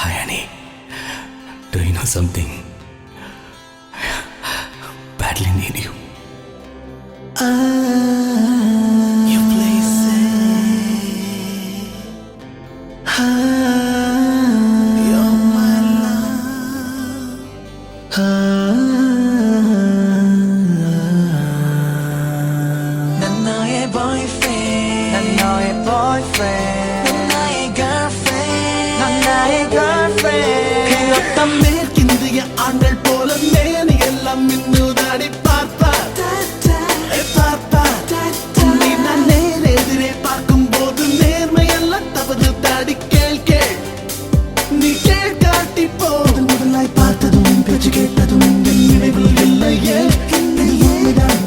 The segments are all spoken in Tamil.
Hi, Annie. Do you know something? Badly need you. You play safe. You're my love. 나의 boyfriend. 난 너의 boyfriend. 난 나의 girlfriend. 난 나의 girlfriend. 그 어떤 밀긴드의 안을 보러 내니 எல்லாம் மின்னுதாடி பார்ப்பா பார்ப்பா உன்னை நான் நேரெதிரே பார்க்கும்போது நேர்மையெல்லாம் தவறு தாடி கேள் கேள் நீ கேள் காட்டி போ முதலாய் பார்த்ததும் பேச்சு கேட்டதும் என் நினைவில் இல்லையே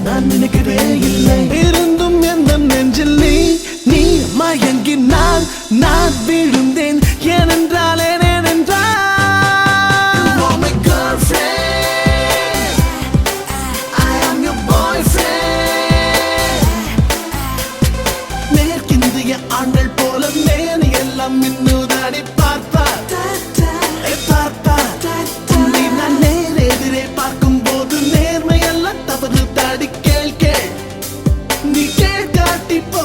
நான் நினைக்கவே இல்லை இருந்தும் எந்த நெஞ்சில் நீ நீ மயங்கினான் நான் விழுந்தேன் ஏனென்றால் ஏனென்றால் ஆண்கள் போல நேனி எல்லாம் மின்னுதாடி பார்ப்பா பார்ப்பா உன்னை நான் நேரெதிரே பார்க்கும் போது நேர்மையெல்லாம் தவறு தாடி கேள் கேள் நீ கேள் காட்டி போ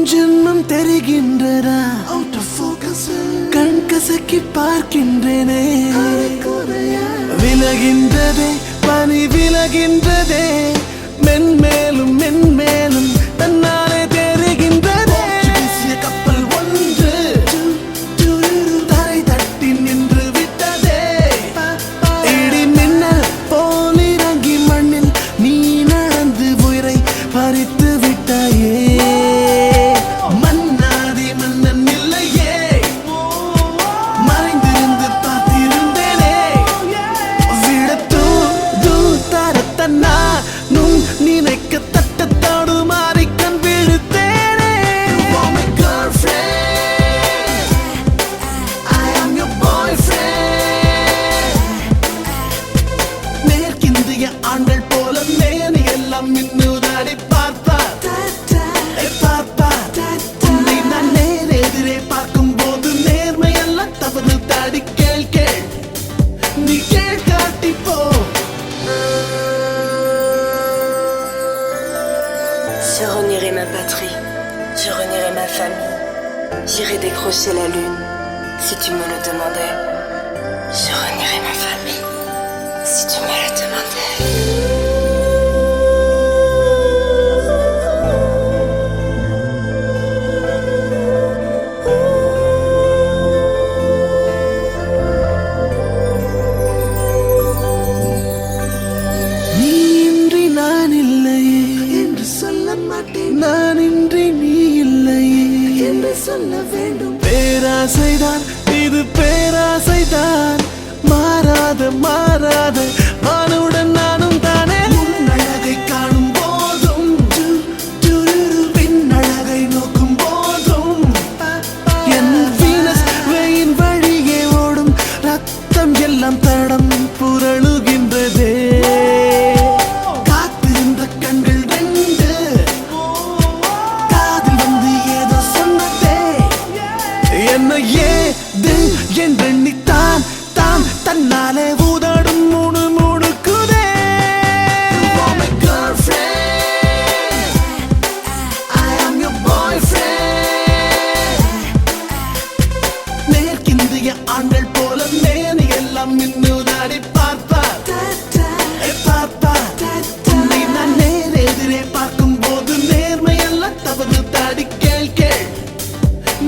ஜென்மம் தெரிகின்றதா அவுட் ஆஃப் ஃபோக்கஸ் கண் கசக்கி பார்க்கின்றேனே விலகின்றதே பனி விலகின்றதே மென்மேலும் மென்மேலும் தன்னாலே தெரிகின்றதே கப்பல் ஒன்று தரை தட்டி நின்று விட்டதே இடி மின்னல் போல் இறங்கி மண்ணில் நீ நடந்து உயிரை பறித்து விட்டாயே ஆண்கள் போல நேனி எல்லாம் மின்னுதாடி பார்ப்பா பார்ப்பா உன்னை நான் நேரெதிரே பார்க்கும் போது நேர்மையெல்லாம் தவறு தாடி கேள் கேள் நீ கேள் காட்டி போ Je renierai ma patrie, je renierai ma famille, j'irai décrocher la lune, si tu me le demandais. Je renierai ma famille, si tu me le demandais. நான் இன்றி நீ இல்லையே என்று சொல்ல வேண்டும் பேராசைதான் இது பேராசைதான் மாறாத மாறாத மானுடன் நானும் தானே அழகை காணும் போதும் பின் அழகை நோக்கும் போதும் என் வீனஸ் வெயின் வழியே ஓடும் ரத்தம் எல்லாம் தடம் புரளுகின்றதே என்றெண்ணித்தான் தான் தன்னாலே ஊதாடும் மூணு மூணுக்குதே நேர்கிந்திய ஆண்கள் போல நேனி எல்லாம் மின்னுதாடி பார்ப்பா பார்ப்பா உன்னை நான் நேரெதிரே பார்க்கும் போது நேர்மையெல்லாம் தவறு தாடி கேள் கேள்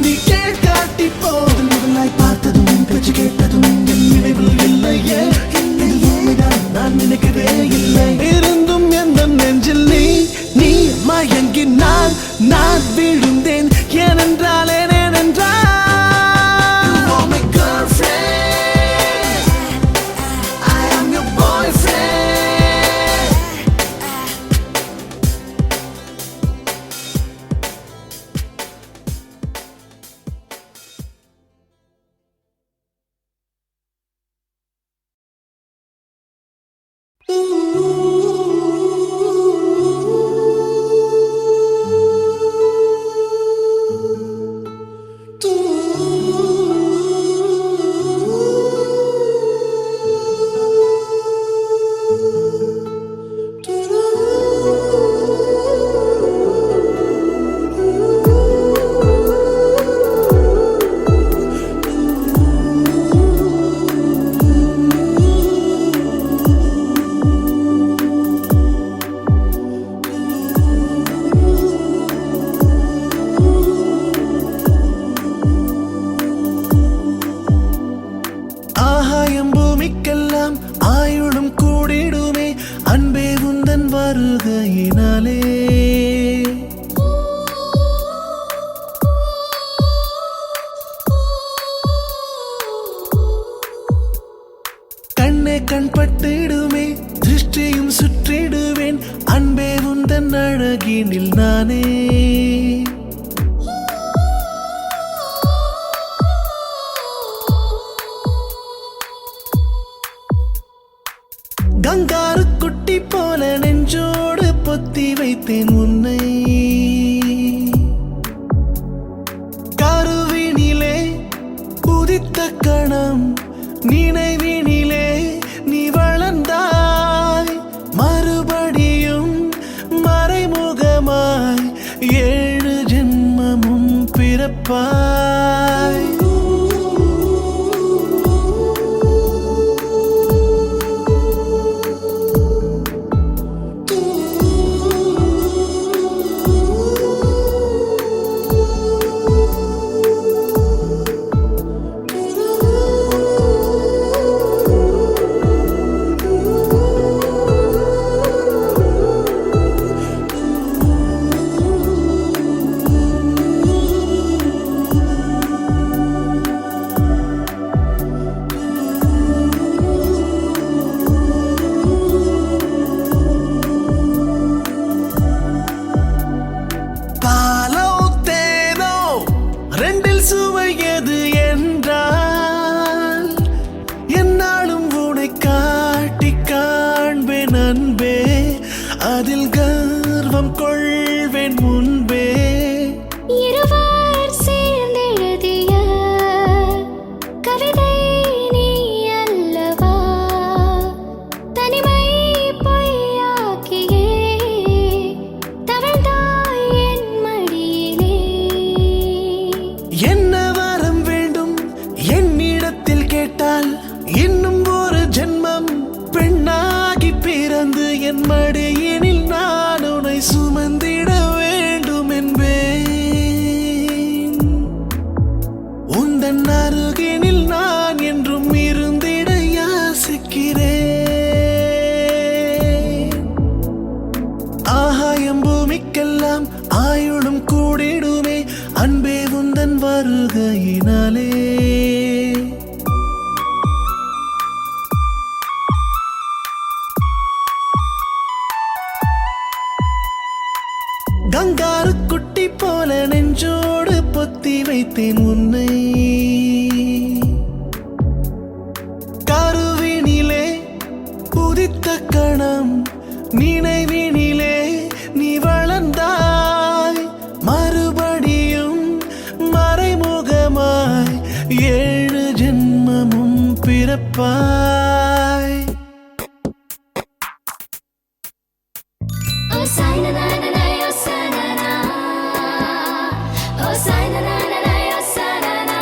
நீ கேள் காட்டி போ முதலாய் பார்த்ததும் பேச்சு கேட்டதும் என் நினைவில் இல்லையே நான் நினைக்கவே இல்லை இருந்தும் எந்த நெஞ்சில் நீ நீ மயங்கினான் நான் விழுந்தேன் ஏனென்றால் ஏனென்றால் உந்தன் அழகினில் நானே கங்காரு குட்டி போல நெஞ்சோடு பொத்தி வைத்தேன் உன்னை கருவினிலே உதித்த கணம் நினைவினிலே நீ வளர்ந்தாய் மறுபடியும் மறைமுகமாய் 7 ஜென்மமும் பிறப்பாய் சுவையது என்றால் என்னாலும் உனை காட்டி காண்பேன் அன்பே அதில் கர்வம் கொள்வேன் முன்பே இருவர் சேர்ந்தெழுதிய கவிதை நீ அல்லவா தனிமை பொய்யாக்கியே தவழ்ந்தாய் என் மடியிலே என்ன வரம் வேண்டும் என்னிடத்தில் கேட்டால் இன்னும் ஒரு ஜென்மம் பெண்ணாகி பிறந்து என் மடியினில் நான் உன்னை சுமந்திட வேண்டும் என்பேன் உந்தன் அருகினில் நான் என்றும் இருந்திட யாசிக்கிறேன் ஆகாயம் பூமிக்கெல்லாம் ஆயுளும் கூடிடுமே அன்பே உந்தன் வருகையினாலே கங்காரு குட்டி போல நெஞ்சோடு பொத்தி வைத்தேன் உன்னை கருவினிலே உதித்த கணம் நினைவினிலே நீ வளர்ந்தாய் மறுபடியும் மறைமுகமாய் 7 ஜென்மமும் பிறப்பாய் Oh sai na na na na oh sa na na oh sai na na na na oh sa na na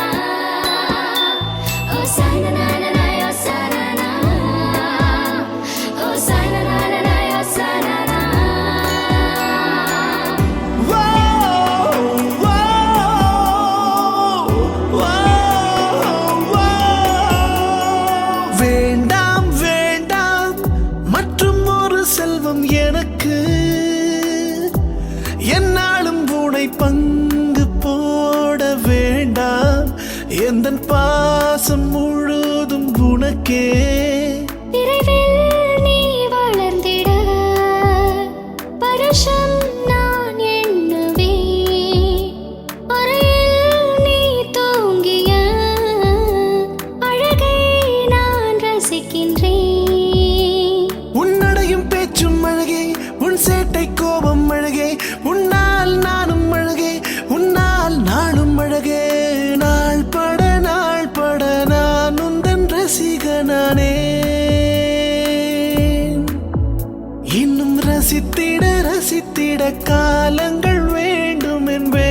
oh sai na na na na oh sa na na oh sai na na na na oh sa na na வேண்டாம் வேண்டாம் மற்றும் ஒரு செல்வம் எனக்கு என்னாலும் உனை பங்கு போட வேண்டாம் எந்தன் பாசம் முழுதும் உனக்கே விரைவில் நீ வளர்ந்திட பருஷம் நான் எண்ணுவேன் அறையில் நீ தூங்கிய அழகை நான் ரசிக்கின்றேன் உன்னடையும் பேச்சும் அழகே உன் சேட்டை கோபம் அழகே உன்னால் நானும் அழகே உன்னால் நானும் அழகே நாள் பட நான் உந்தன் ரசிகனானே இன்னும் ரசித்திட காலங்கள் வேண்டும் என்பேன்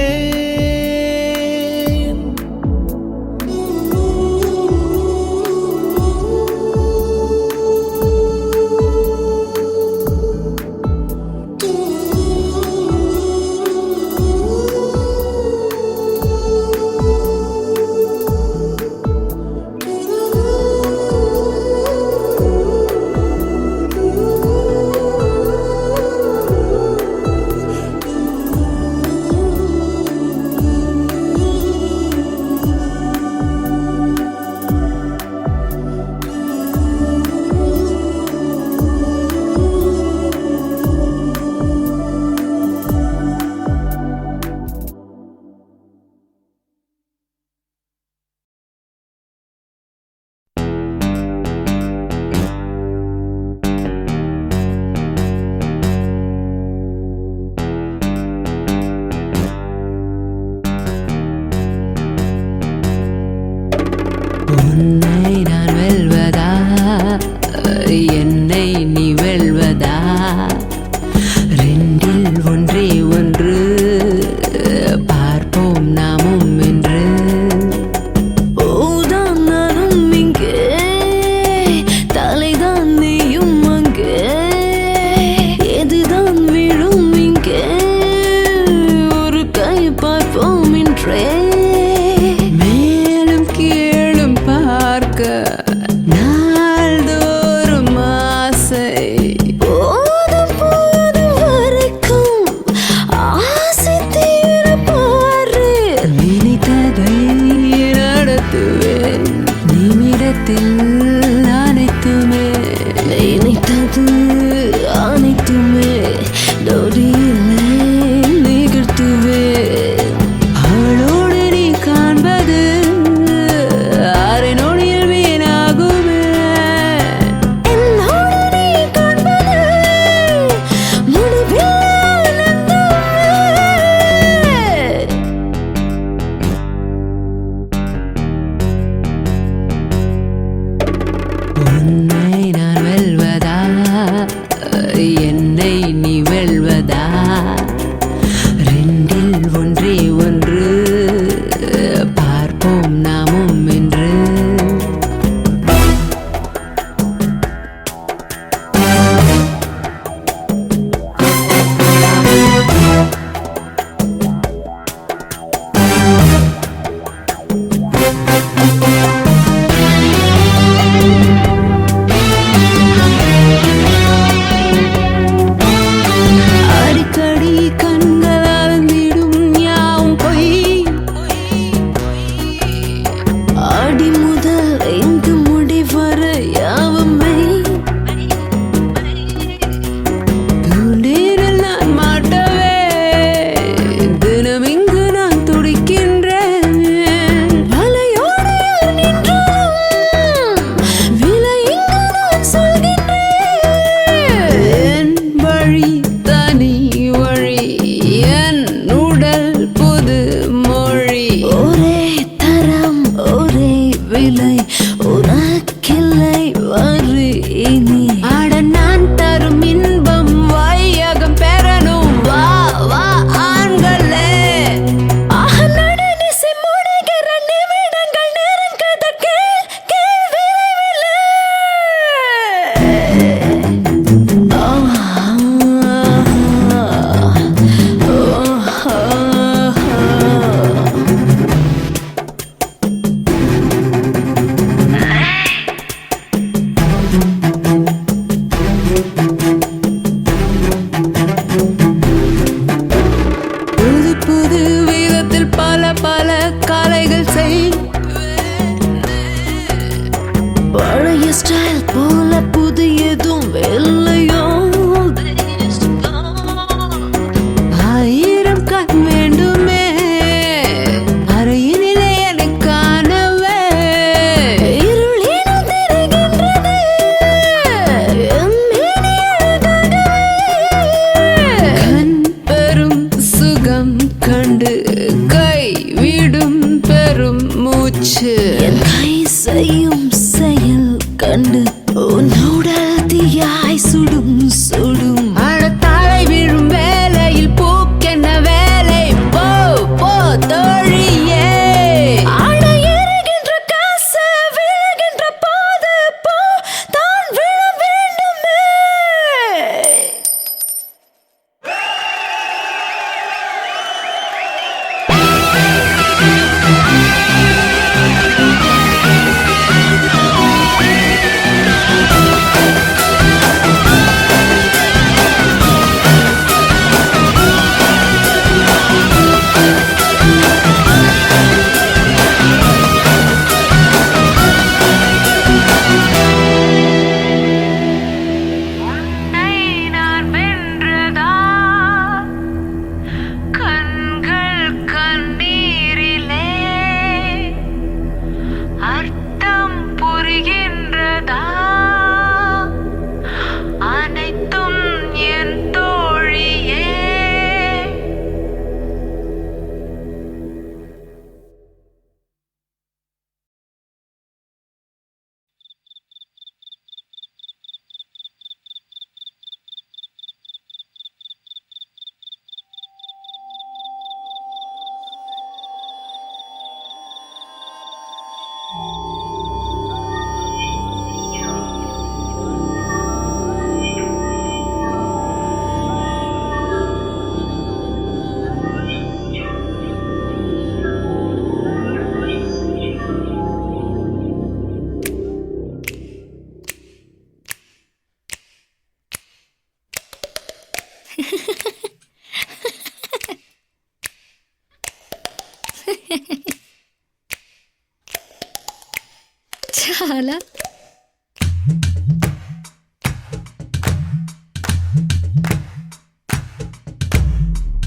చాలా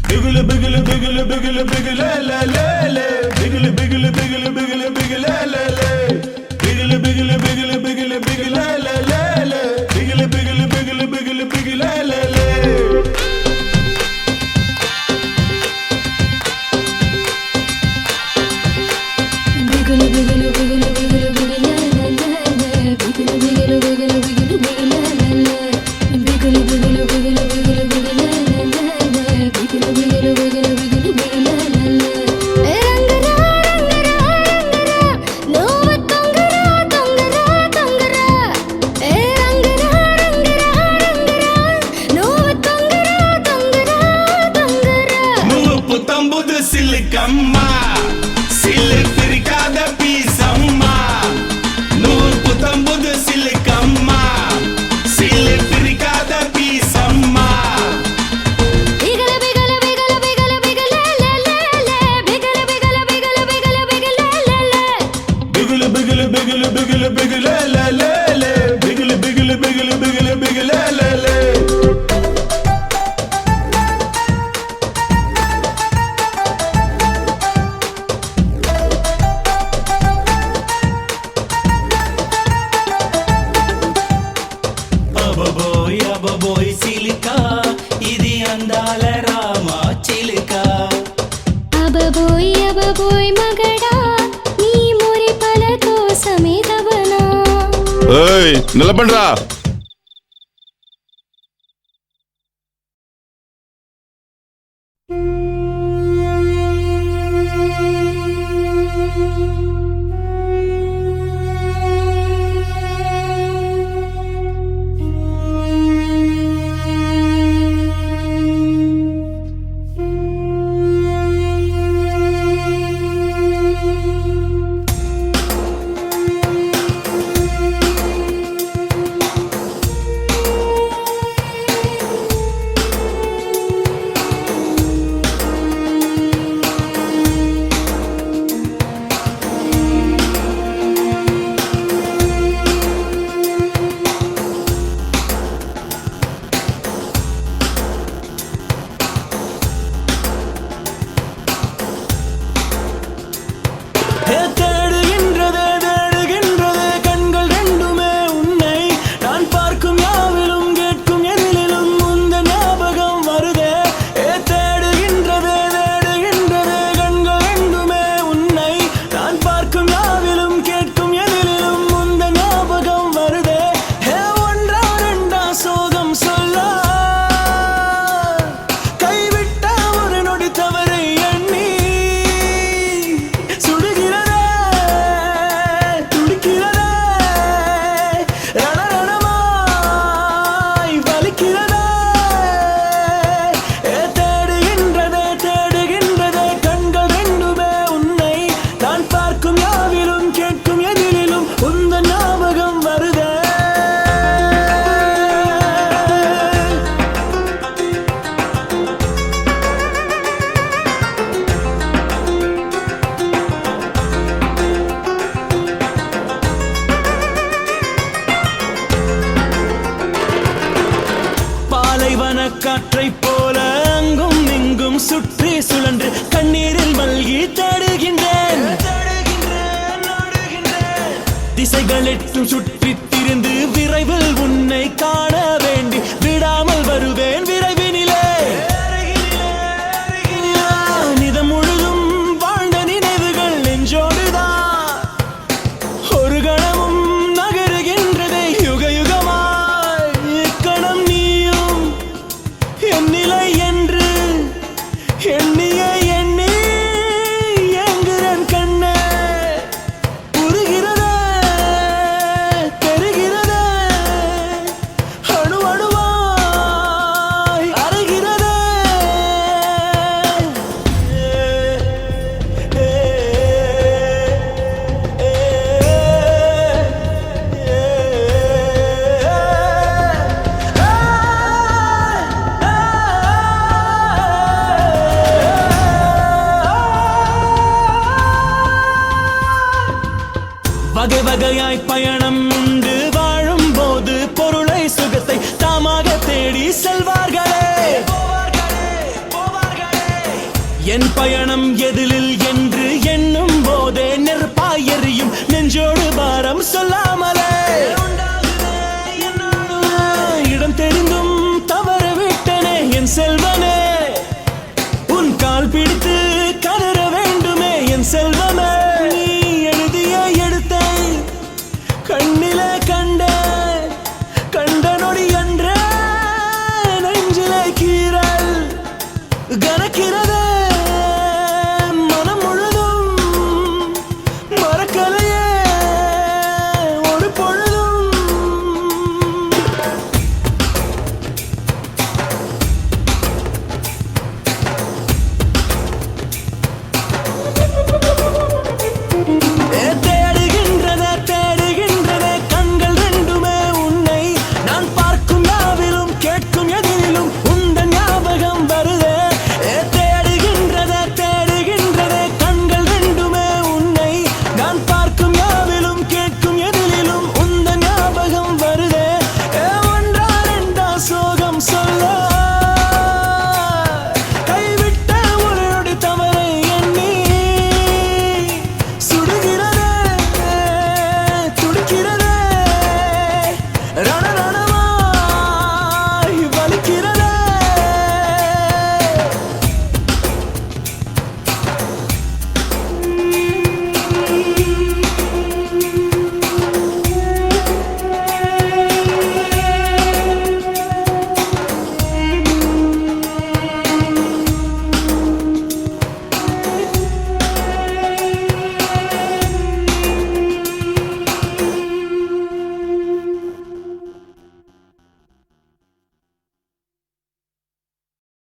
Biggle biggle biggle biggle biggle la la la la biggle biggle biggle biggle biggle la la la biggle biggle biggle biggle biggle la la la la biggle biggle biggle biggle biggle la la la biggle biggle biggle biggle biggle la la la biggle biggle biggle biggle biggle la la la biggle biggle biggle biggle biggle la la la biggle biggle biggle biggle biggle la la la rangara rangara nova tongara tongara tongara rangara rangara nova tongara tongara tongara nuvu putambudu silikkamma silipirikada pisamma nuvu putambudu silikkamma silipirikada pisamma biggle biggle biggle biggle biggle la la la biggle biggle biggle biggle biggle la la la biggle biggle biggle biggle biggle la la la la biggle biggle biggle biggle biggle la la la అబబోయ్ సిలికా ఇది అందాల రామ చిలుక అబబోయ్ మగడా నీ మురి పల కోసమే తబనా ఏయ్ నిలబడ్రా காற்றைப் போல அங்கும் இங்கும் சுற்றி சுழன்று கண்ணீரில் மல்கி தேடுகின்றேன் திசைகள் எட்டும் சுற்றி திரிந்து விரைவில் உன்னை காண வேண்டி விடாமல் வருவேன் விரைவினிலே நிதம் முழுதும் வாழ்ந்த நினைவுகள் நெஞ்சோடுதான் ஒரு கணமும் நகருகின்றதே யுக யுகமாய் இக்கணம் நீயும் என் நிலை என்று எண்ணிய எண்ணி எங்குறன் கண்ணே புரிகிறதே வகையாய் பயணம் உண்டு வாழும் போது பொருளை சுகத்தை தாமாக தேடி செல்வார்களே. என் பயணம் எதிலில் என்று எண்ணும் போதே நெருப்பாய் எரியும் நெஞ்சோடு பாரம் சொல்லாமலே. இடம் தெரிந்தும் தவற விட்டனே என் செல்வனே, உன் கால் பிடித்து கதற வேண்டுமே என் செல்வமே. நீ எழுதிய எடுத்தை கண்ணிலே கண்ட நொடி அன்றே நெஞ்சிலே கீறல் கனக்கிறதே.